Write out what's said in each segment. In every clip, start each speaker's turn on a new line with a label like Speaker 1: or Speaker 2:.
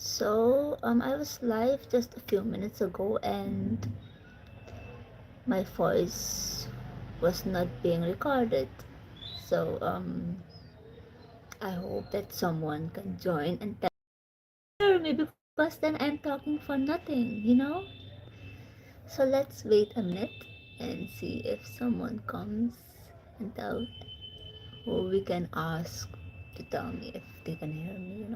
Speaker 1: I was live just a few minutes ago and my voice was not being recorded. I hope that someone can join and tell me because then I'm talking for nothing. So let's wait a minute and see if someone comes and tell who we can ask to tell me if they can hear me.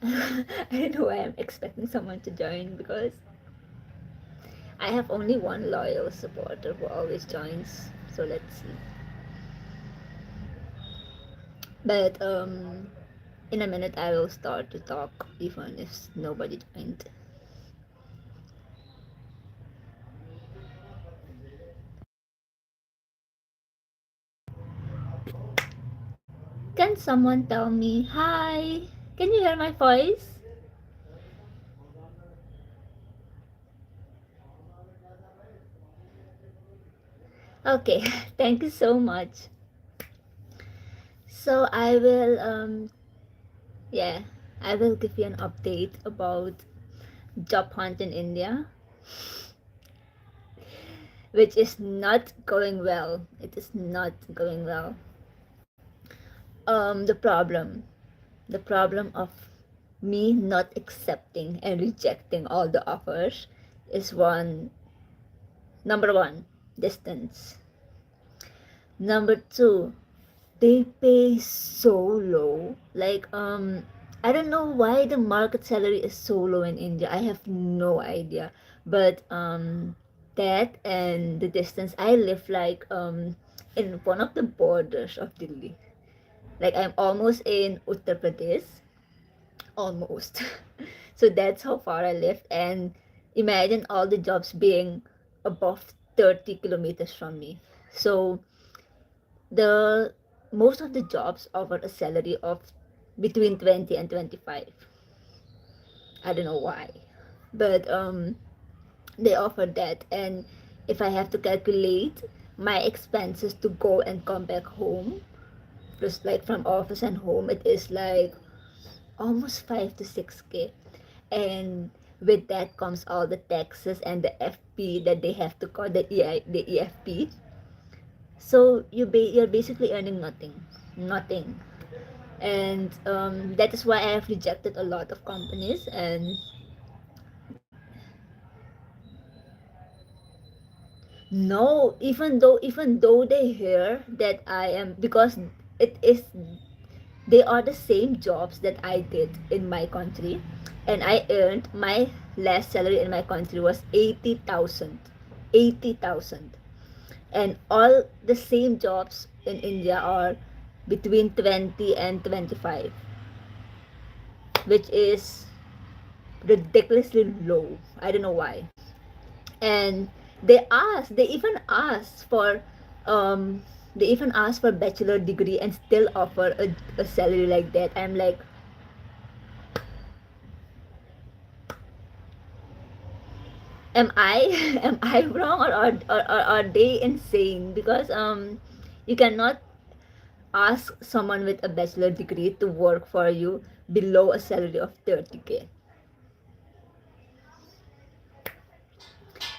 Speaker 1: I don't know why I'm expecting someone to join because I have only one loyal supporter who always joins. So let's see. But in a minute I will start to talk even if nobody joined. Can someone tell me hi? Can you hear my voice? Okay, thank you so much. So yeah, I will give you an update about job hunt in India, which is not going well. It is not going well. The problem, the problem of me not accepting and rejecting all the offers is number one, distance. Number two, they pay so low. I don't know why the market salary is so low in India. I have no idea. But that and the distance, I live in one of the borders of Delhi. Like I'm almost in Uttar Pradesh, almost. So that's how far I live. And imagine all the jobs being above 30 kilometers from me. So the most of the jobs offer a salary of between 20 and 25. I don't know why, but they offer that. And if I have to calculate my expenses to go and come back home, just like from office and home, it is like almost 5 to 6K. And with that comes all the taxes and the FP that they have to call the EFP. So you're basically earning nothing. And that is why I have rejected a lot of companies. And no, even though they hear that I am, because it is they are the same jobs that I did in my country, and I earned my last salary in my country was 80,000, and all the same jobs in India are between 20 and 25, which is ridiculously low. I don't know why. And they even ask for um they even ask for bachelor degree and still offer a salary like that. I'm like, am I am I wrong, or are they insane? Because you cannot ask someone with a bachelor degree to work for you below a salary of 30K.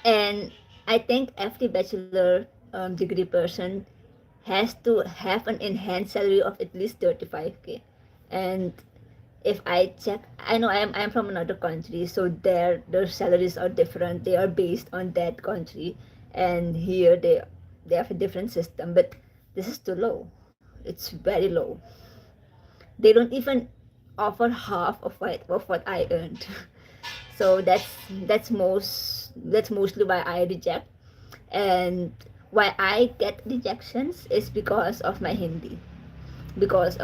Speaker 1: And I think every bachelor degree person has to have an enhanced salary of at least 35K. And if I check, I know I'm from another country, so their salaries are different. They are based on that country, and here they have a different system. But this is too low. It's very low. They don't even offer half of what I earned. So that's mostly why I reject. And why I get rejections is because of my Hindi. Because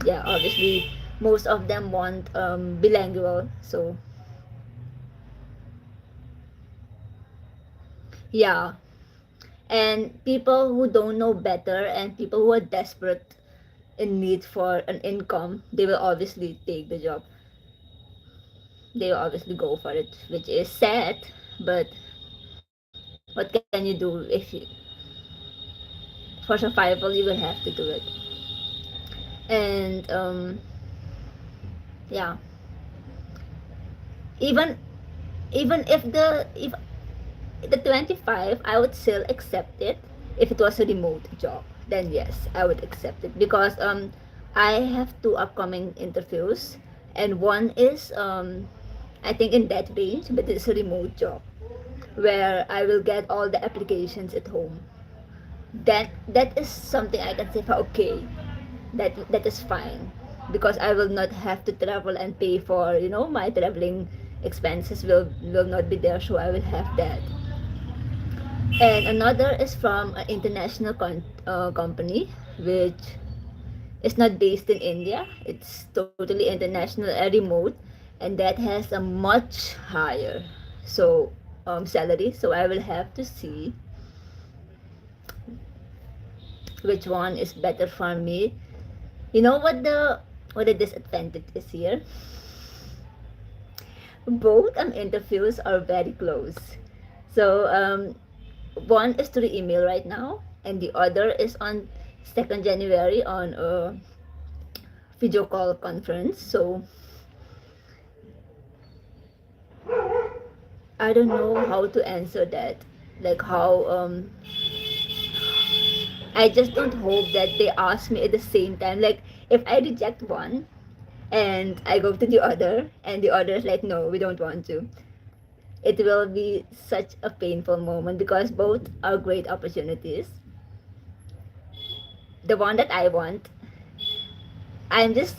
Speaker 1: yeah, obviously most of them want bilingual. So yeah, and people who don't know better and people who are desperate in need for an income, they will obviously take the job. They will obviously go for it, which is sad. But what can you do if you for survival you will have to do it. And yeah, even even if the 25, I would still accept it. If it was a remote job, then yes, I would accept it, because I have two upcoming interviews, and one is I think in that range, but it's a remote job where I will get all the applications at home. That is something I can say for okay, that is fine, because I will not have to travel and pay for, my traveling expenses will not be there, so I will have that. And another is from an international company, which is not based in India. It's totally international, remote, and that has a much higher so salary. So I will have to see which one is better for me. You know what the disadvantage is here? Both interviews are very close. So one is through email right now, and the other is on 2nd January on a video call conference. So I don't know how to answer that. Like how I just don't hope that they ask me at the same time. Like if I reject one and I go to the other and the other is like, no, we don't want to. It will be such a painful moment because both are great opportunities. The one that I want, I'm just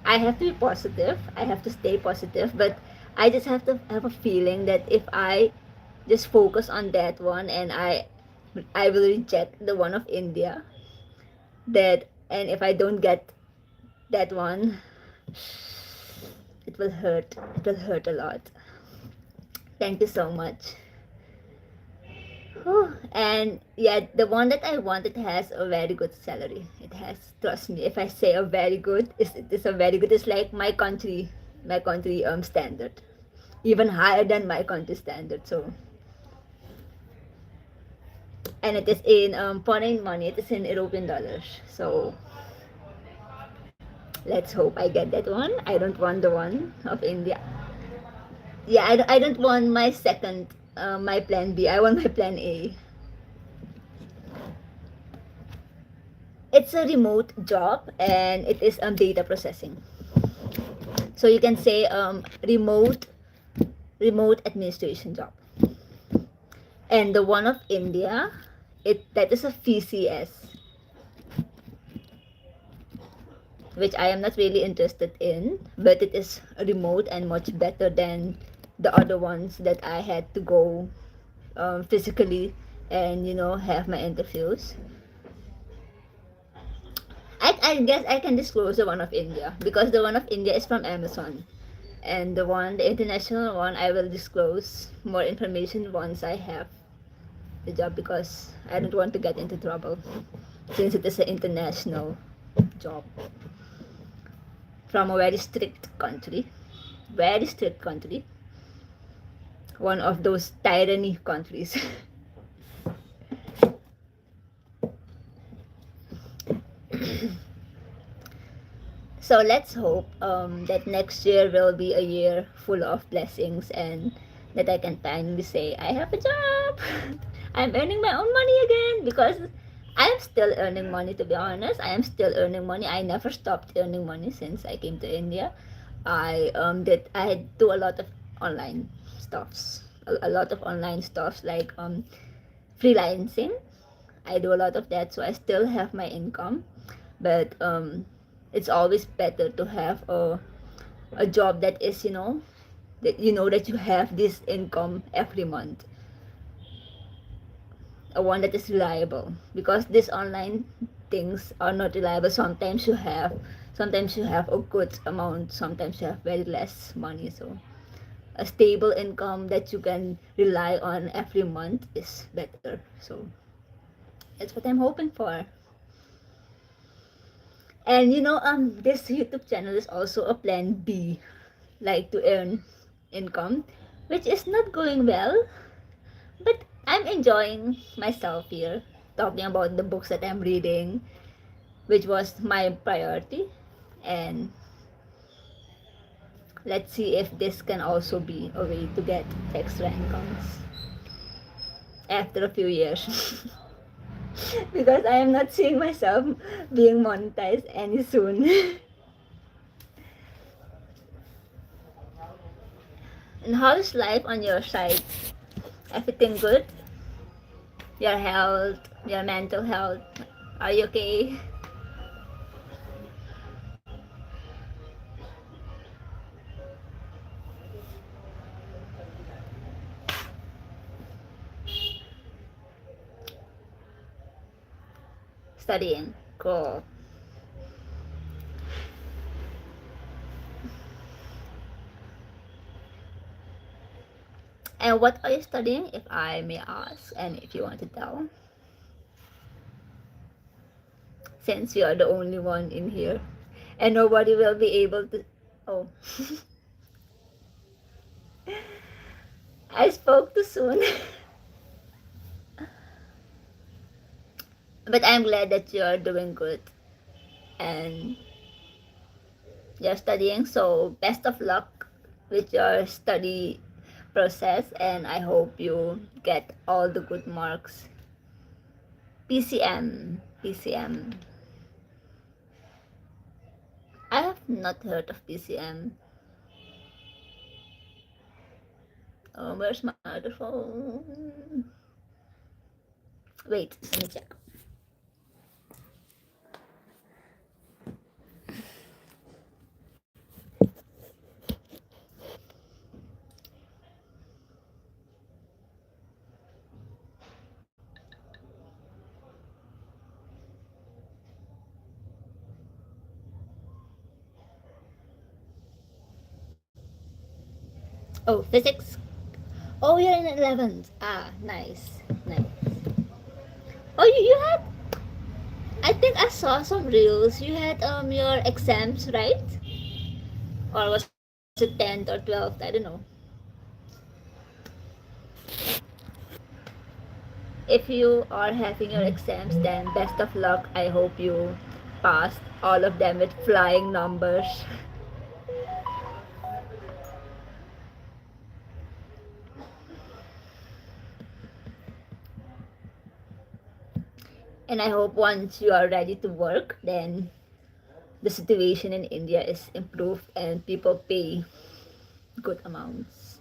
Speaker 1: I have to be positive. I have to stay positive, but I just have to have a feeling that if I just focus on that one and I will reject the one of India, that and if I don't get that one, it will hurt. It will hurt a lot. Thank you so much. Whew. And yeah, the one that I want, it has a very good salary. It has, trust me, if I say a very good, it's a very good. It's like my country standard, even higher than my country standard. So, and it is in foreign money. It is in European dollars. So let's hope I get that one. I don't want the one of India. Yeah, I don't want my second, my plan B. I want my plan A. It's a remote job and it is data processing. So you can say remote administration job. And the one of India, that is a VCS, which I am not really interested in, but it is remote and much better than the other ones that I had to go physically and have my interviews. I guess I can disclose the one of India because the one of India is from Amazon, and the international one, I will disclose more information once I have the job, because I don't want to get into trouble since it is an international job from a very strict country, one of those tyranny countries. So let's hope that next year will be a year full of blessings and that I can finally say I have a job. I'm earning my own money again, because I am still earning money, to be honest. I am still earning money. I never stopped earning money since I came to India. I do a lot of online stuffs. A lot of online stuffs like freelancing. I do a lot of that, so I still have my income. But it's always better to have a job that is, that you have this income every month, a one that is reliable, because these online things are not reliable. Sometimes you have a good amount, sometimes you have very less money. So a stable income that you can rely on every month is better. So that's what I'm hoping for. And this YouTube channel is also a plan B, like to earn income, which is not going well, but I'm enjoying myself here. talking about the books that I'm reading, which was my priority. And let's see if this can also be a way to get extra incomes after a few years. Because I am not seeing myself being monetized any soon. And how is life on your side? Everything good? Your health, your mental health, are you okay? Studying. Cool. And what are you studying, if I may ask, and if you want to tell? Since you are the only one in here, and nobody will be able to. Oh, I spoke too soon. But I'm glad that you're doing good and you're studying. So, best of luck with your study process, and I hope you get all the good marks. PCM. PCM. I have not heard of PCM. Oh, where's my other phone? Wait, let me check. Oh, physics. Oh, you're in 11th. Ah, nice. Nice. Oh, you had. I think I saw some reels. You had your exams, right? Or was it 10th or 12th? I don't know. If you are having your exams, then best of luck. I hope you passed all of them with flying numbers. And I hope once you are ready to work, then the situation in India is improved and people pay good amounts.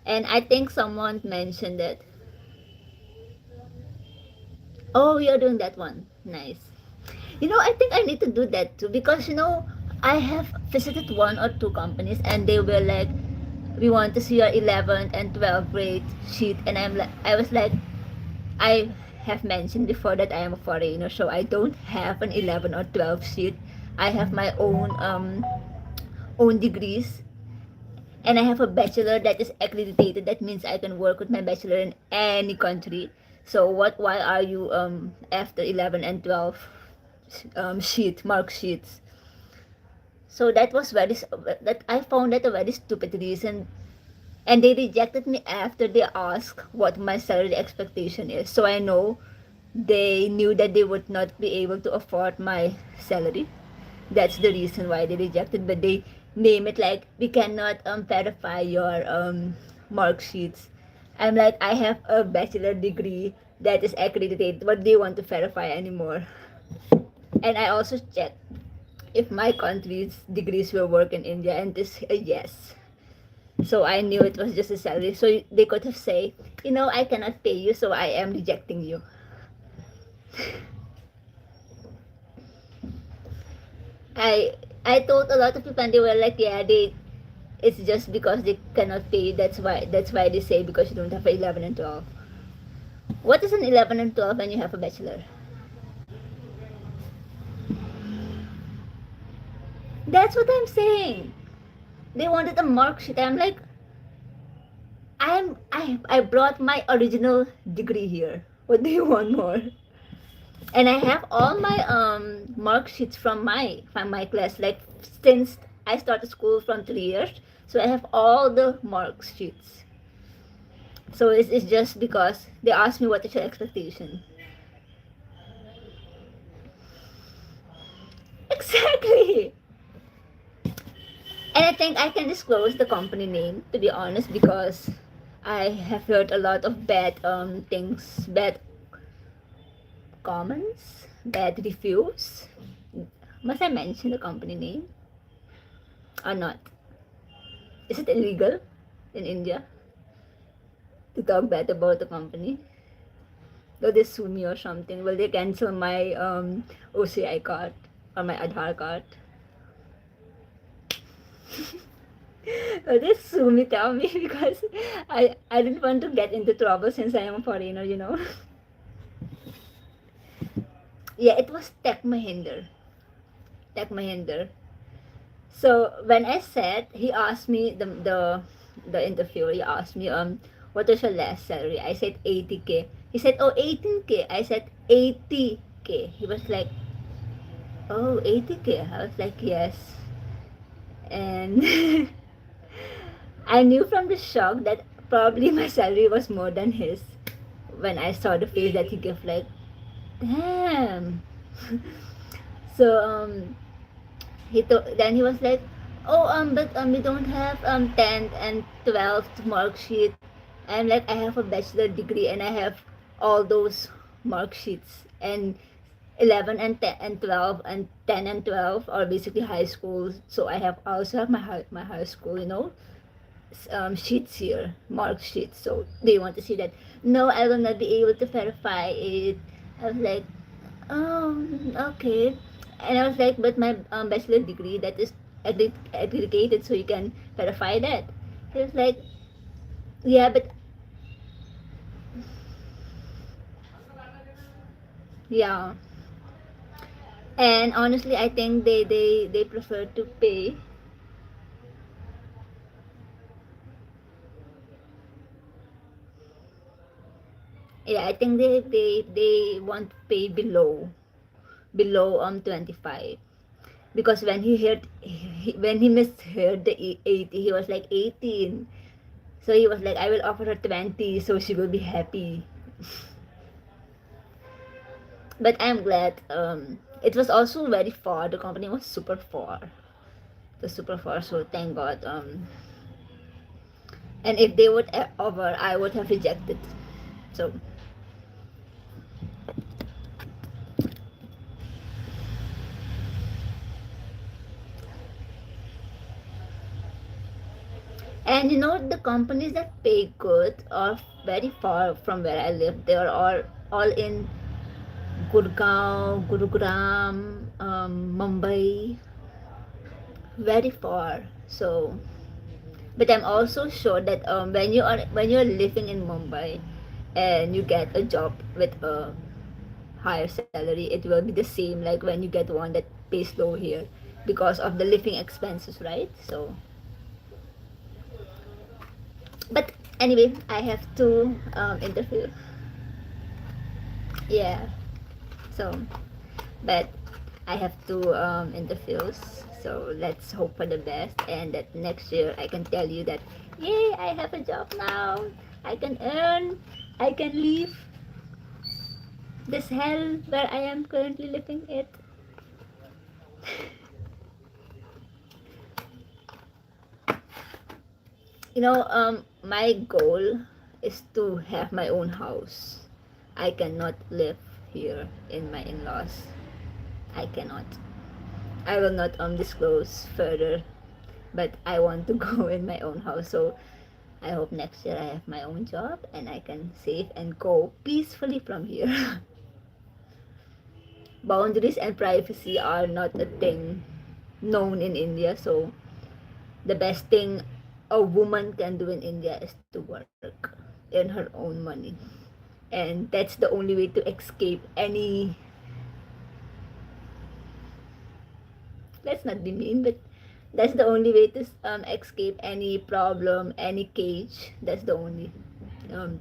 Speaker 1: And I think someone mentioned that, oh, you're doing that one. Nice. I think I need to do that too because, I have visited one or two companies and they were like, we want to see your 11th and 12th grade sheet. And I was like, I have mentioned before that I am a foreigner, so I don't have an 11 or 12 sheet. I have my own degrees, and I have a bachelor that is accredited. That means I can work with my bachelor in any country. So what? Why are you after 11 and 12 mark sheets? So that was that I found that a very stupid reason, and they rejected me after they asked what my salary expectation is. So I know they knew that they would not be able to afford my salary. That's the reason why they rejected, but they name it like, we cannot verify your mark sheets. I'm like, I have a bachelor degree that is accredited. What do you want to verify anymore? And I also checked if my country's degrees will work in India, and this a yes. So I knew it was just a salary. So they could have said, I cannot pay you, so I am rejecting you. I I told a lot of people and they were like, yeah, it's just because they cannot pay. That's why they say because you don't have 11 and 12. What is an 11 and 12 when you have a bachelor? That's what I'm saying. They wanted a mark sheet. I'm like, I brought my original degree here. What do you want more? And I have all my mark sheets from my class, like since I started school from 3 years. So I have all the mark sheets. So it's just because they asked me what is your expectation. Exactly. And I think I can disclose the company name, to be honest, because I have heard a lot of bad things, bad comments, bad reviews. Must I mention the company name or not? Is it illegal in India to talk bad about the company? Will they sue me or something? Will they cancel my OCI card or my Aadhaar card? Will they sue me? Tell me because I didn't want to get into trouble since I am a foreigner, you know. Yeah, it was Tech Mahinder. Tech Mahinder. So when I said, he asked me the interviewer. He asked me what is your last salary? I said 80K. He said, oh, 18K. I said 80K. He was like, oh, 80K. I was like, yes. And I knew from the shock that probably my salary was more than his when I saw the face that he gave, like, damn. So then he was like, oh, but we don't have 10th and 12th mark sheet. I'm like, I have a bachelor degree and I have all those mark sheets, and 11 and 10 and 12 and 10 and 12 are basically high school. So I have also have my high school, you know, sheets here, mark sheets. So they want to see that. No, I will not be able to verify it. I was like, oh, okay. And I was like, but my bachelor degree, that is aggregated, so you can verify that. He was like, yeah, but yeah. And honestly, I think they prefer to pay. Yeah, I think they want to pay below 25, because when when he misheard the 80, he was like 18. So he was like, I will offer her 20 so she will be happy. But I'm glad. It was also very far. The company was super far. The super far. So thank God. And if they would offer, I would have rejected. So, and you know, the companies that pay good are very far from where I live. They are all in Gurgaon, Gurugram, Mumbai, very far. So, but I'm also sure that when you're living in Mumbai and you get a job with a higher salary, it will be the same like when you get one that pays low here because of the living expenses, right? So, but anyway, I have to interview. Yeah. So, but I have two interviews. So let's hope for the best, and that next year I can tell you that, yay, I have a job now. I can earn. I can leave this hell where I am currently living it. You know, my goal is to have my own house. I cannot live here in my in-laws. I cannot. I will not disclose further, but I want to go in my own house. So I hope next year I have my own job and I can save and go peacefully from here. Boundaries and privacy are not a thing known in India, so the best thing a woman can do in India is to work, earn her own money. And that's the only way to escape any, let's not be mean, but that's the only way to escape any problem, any cage. That's the only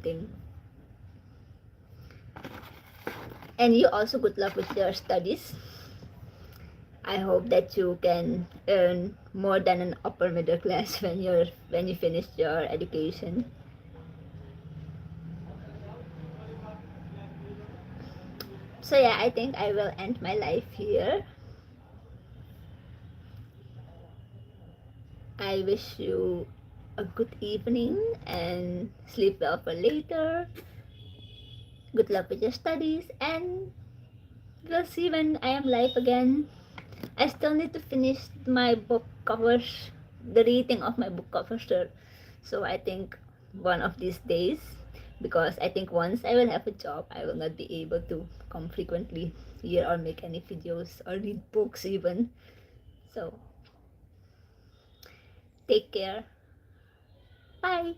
Speaker 1: thing. And you also, good luck with your studies. I hope that you can earn more than an upper middle class when you finish your education. So yeah, I think I will end my life here. I wish you a good evening and sleep well for later. Good luck with your studies, and we'll see when I am live again. I still need to finish my book covers, the reading of my book covers. So I think one of these days, because I think once I will have a job, I will not be able to come frequently here or make any videos or read books even. So take care. Bye.